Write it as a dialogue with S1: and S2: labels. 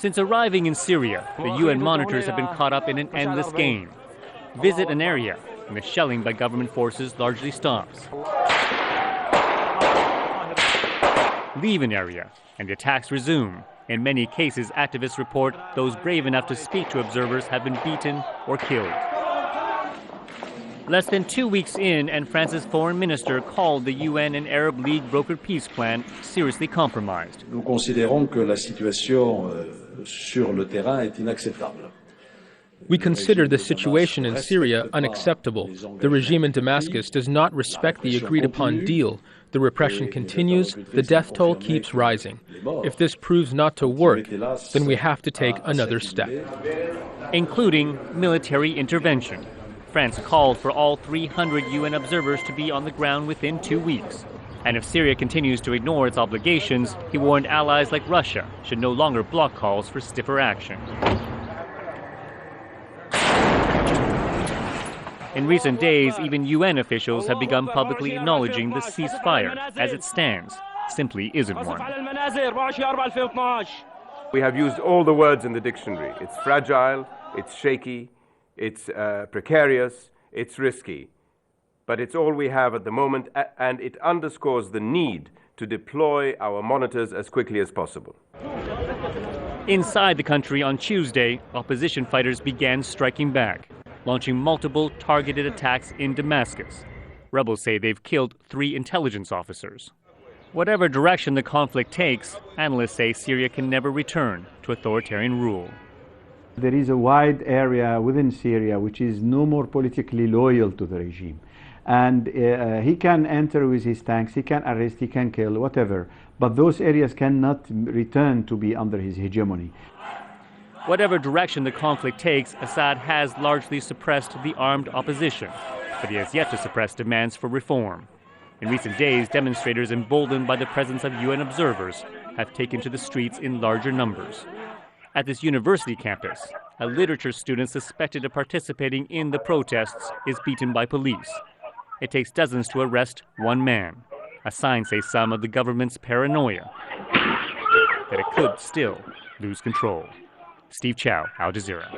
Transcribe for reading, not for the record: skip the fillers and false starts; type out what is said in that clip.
S1: Since arriving in Syria, the UN monitors have been caught up in an endless game. Visit an area, and the shelling by government forces largely stops. Leave an area, and the attacks resume. In many cases, activists report those brave enough to speak to observers have been beaten or killed. Less than 2 weeks in, and France's foreign minister called the UN and Arab League brokered peace plan seriously compromised.
S2: Nous considérons que la situation sur le terrain est inacceptable.
S3: We consider the situation in Syria unacceptable. The regime in Damascus does not respect the agreed-upon deal. The repression continues, the death toll keeps rising. If this proves not to work, then we have to take another step.
S1: Including military intervention. France called for all 300 UN observers to be on the ground within 2 weeks. And if Syria continues to ignore its obligations, he warned allies like Russia should no longer block calls for stiffer action. In recent days, even UN officials have begun publicly acknowledging the ceasefire, as it stands, simply isn't one.
S4: We have used all the words in the dictionary. It's fragile, it's shaky, it's precarious, it's risky. But it's all we have at the moment, and it underscores the need to deploy our monitors as quickly as possible.
S1: Inside the country on Tuesday, opposition fighters began striking back, launching multiple targeted attacks in Damascus. Rebels say they've killed 3 intelligence officers. Whatever direction the conflict takes, analysts say Syria can never return to authoritarian rule.
S5: There is a wide area within Syria which is no more politically loyal to the regime. And he can enter with his tanks, he can arrest, he can kill, whatever. But those areas cannot return to be under his hegemony.
S1: Whatever direction the conflict takes, Assad has largely suppressed the armed opposition, but he has yet to suppress demands for reform. In recent days, demonstrators emboldened by the presence of UN observers have taken to the streets in larger numbers. At this university campus, a literature student suspected of participating in the protests is beaten by police. It takes dozens to arrest one man, a sign, say some, of the government's paranoia that it could still lose control. Steve Chao, Al Jazeera.